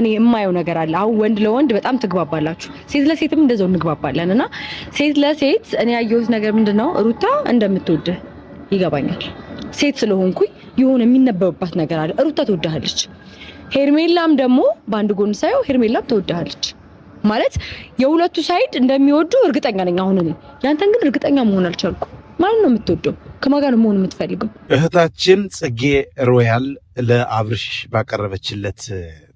እኔ የማየው ነገር አለ። አሁን ወንድ ለወንድ በጣም ትግባባላችሁ፣ ሴት ለሴትም እንደዛው እንግባባለን። እና ሴት ለሴት እኔ ያየሁት ነገር ምንድነው ሩታ እንደምትወድህ ይገባኛል። ሴት ስለሆንኩኝ የሆነ የሚነበብባት ነገር አለ። ሩታ ትወድሃለች። ሄርሜላም ደግሞ በአንድ ጎን ሳይው ሄርሜላም ትወድሃለች ማለት የሁለቱ ሳይድ እንደሚወዱ እርግጠኛ ነኝ። አሁን እኔ ያንተን ግን እርግጠኛ መሆን አልቻልኩ። ማን ነው የምትወደው? ከማን ጋር ነው መሆን የምትፈልገው? እህታችን ጽጌ ሮያል ለአብርሽ ባቀረበችለት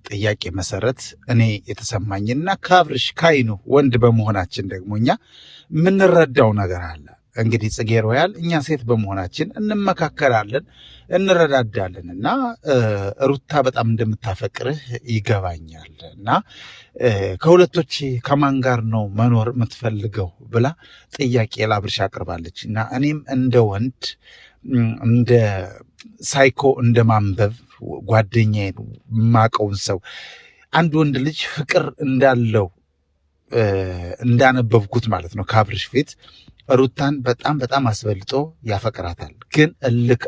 ጥያቄ መሰረት እኔ የተሰማኝና ከአብርሽ ካይኑ ወንድ በመሆናችን ደግሞ እኛ የምንረዳው ነገር አለ። እንግዲህ ጽጌ ሮያል እኛ ሴት በመሆናችን እንመካከራለን፣ እንረዳዳለን እና ሩታ በጣም እንደምታፈቅርህ ይገባኛል እና ከሁለቶች ከማን ጋር ነው መኖር የምትፈልገው ብላ ጥያቄ ለአብርሽ አቅርባለች። እና እኔም እንደ ወንድ እንደ ሳይኮ እንደ ማንበብ ጓደኛዬ የማውቀውን ሰው አንድ ወንድ ልጅ ፍቅር እንዳለው እንዳነበብኩት ማለት ነው ከአብርሽ ፊት ሩታን በጣም በጣም አስበልጦ ያፈቅራታል። ግን እልክ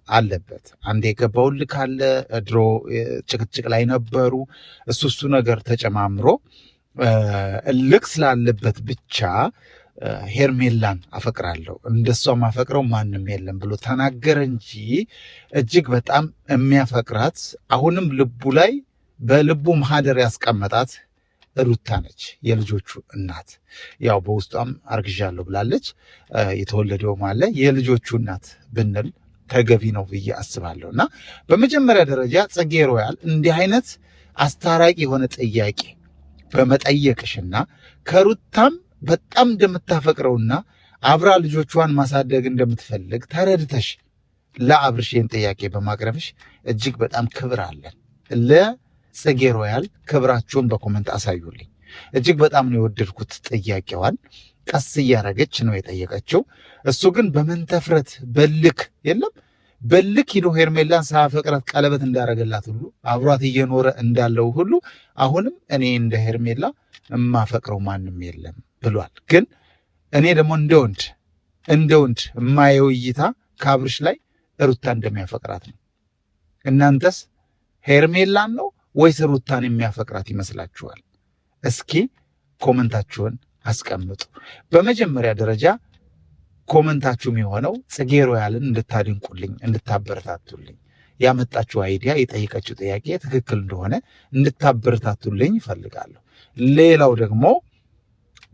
አለበት። አንድ የገባው እልክ አለ። ድሮ ጭቅጭቅ ላይ ነበሩ። እሱ ነገር ተጨማምሮ እልክ ስላለበት ብቻ ሄርሜላን አፈቅራለሁ እንደሷ ማፈቅረው ማንም የለም ብሎ ተናገረ እንጂ እጅግ በጣም የሚያፈቅራት አሁንም ልቡ ላይ በልቡ ማህደር ያስቀመጣት ሩታ ነች፣ የልጆቹ እናት። ያው በውስጧም አርግዣለሁ ብላለች። የተወለደውም አለ። የልጆቹ እናት ብንል ተገቢ ነው ብዬ አስባለሁ። እና በመጀመሪያ ደረጃ ጽጌ ሮያል እንዲህ አይነት አስታራቂ የሆነ ጥያቄ በመጠየቅሽና ከሩታም በጣም እንደምታፈቅረውና አብራ ልጆቿን ማሳደግ እንደምትፈልግ ተረድተሽ ለአብርሽን ጥያቄ በማቅረብሽ እጅግ በጣም ክብር አለን። ለጽጌ ሮያል ክብራችሁን በኮመንት አሳዩልኝ። እጅግ በጣም ነው የወደድኩት ጥያቄዋን። ቀስ እያረገች ነው የጠየቀችው። እሱ ግን በመንተፍረት በልክ የለም በልክ ሂዶ ሄርሜላን ሳያፈቅራት ቀለበት እንዳረገላት ሁሉ አብሯት እየኖረ እንዳለው ሁሉ አሁንም እኔ እንደ ሄርሜላ የማፈቅረው ማንም የለም ብሏል። ግን እኔ ደግሞ እንደ ወንድ የማየው እይታ ከአብርሽ ላይ ሩታ እንደሚያፈቅራት ነው። እናንተስ ሄርሜላን ነው ወይስ ሩታን የሚያፈቅራት ይመስላችኋል? እስኪ ኮመንታችሁን አስቀምጡ። በመጀመሪያ ደረጃ ኮመንታችሁም የሆነው ጽጌ ሮያልን እንድታድንቁልኝ፣ እንድታበረታቱልኝ፣ ያመጣችሁ አይዲያ የጠየቀችው ጥያቄ ትክክል እንደሆነ እንድታበረታቱልኝ ይፈልጋለሁ። ሌላው ደግሞ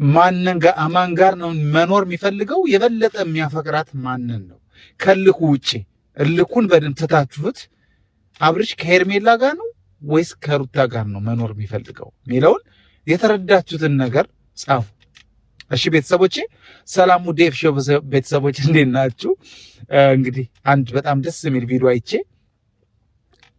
ማን ጋር ነው መኖር የሚፈልገው? የበለጠ የሚያፈቅራት ማንን ነው? ከልኩ ውጭ እልኩን በደንብ ትታችሁት አብርሽ ከሄርሜላ ጋር ነው ወይስ ከሩታ ጋር ነው መኖር የሚፈልገው የሚለውን የተረዳችሁትን ነገር ጻፉ። እሺ ቤተሰቦቼ፣ ሰላሙ ዴቭ ሾው ቤተሰቦች እንዴት ናችሁ? እንግዲህ አንድ በጣም ደስ የሚል ቪዲዮ አይቼ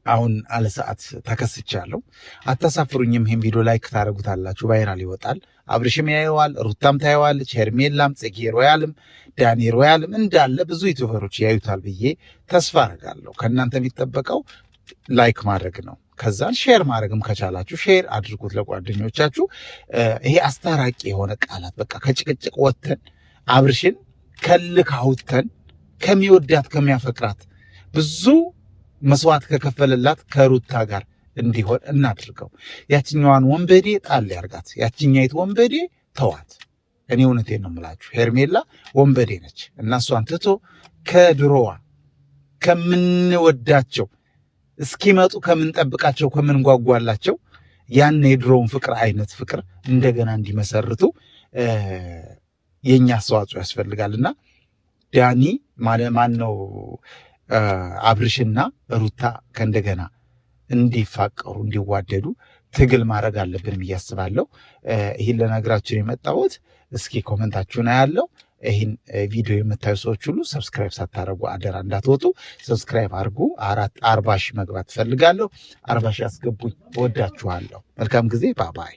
አሁን አለ ሰዓት ተከስቻለሁ። አታሳፍሩኝም። ይሄን ቪዲዮ ላይክ ታደርጉታላችሁ፣ ቫይራል ይወጣል። አብርሽም ያየዋል፣ ሩታም ታየዋለች፣ ሄርሜላም፣ ጽጌ ሮያልም፣ ዳኒ ሮያልም እንዳለ ብዙ ዩቲዩበሮች ያዩታል ብዬ ተስፋ አደርጋለሁ። ከእናንተ የሚጠበቀው ላይክ ማድረግ ነው። ከዛን ሼር ማድረግም ከቻላችሁ ሼር አድርጉት ለጓደኞቻችሁ። ይሄ አስታራቂ የሆነ ቃላት በቃ ከጭቅጭቅ ወጥተን አብርሽን ከልክ አውጥተን ከሚወዳት ከሚያፈቅራት ብዙ መስዋዕት ከከፈለላት ከሩታ ጋር እንዲሆን እናድርገው። ያችኛዋን ወንበዴ ጣል ያርጋት፣ ያችኛይት ወንበዴ ተዋት። እኔ እውነቴን ነው የምላችሁ፣ ሄርሜላ ወንበዴ ነች እና እሷን ትቶ ከድሮዋ ከምንወዳቸው እስኪመጡ ከምንጠብቃቸው ከምንጓጓላቸው ያን የድሮውን ፍቅር አይነት ፍቅር እንደገና እንዲመሰርቱ የኛ አስተዋጽኦ ያስፈልጋልና ዳኒ ማን ነው አብርሽና ሩታ ከእንደገና እንዲፋቀሩ እንዲዋደዱ ትግል ማድረግ አለብን ብዬ አስባለሁ። ይህን ለነገራችሁ የመጣሁት እስኪ ኮመንታችሁን አያለው። ይህን ቪዲዮ የምታዩ ሰዎች ሁሉ ሰብስክራይብ ሳታደርጉ አደራ እንዳትወጡ። ሰብስክራይብ አድርጉ። 40 ሺህ መግባት ትፈልጋለሁ። 40 ሺህ አስገቡኝ። እወዳችኋለሁ። መልካም ጊዜ። ባባይ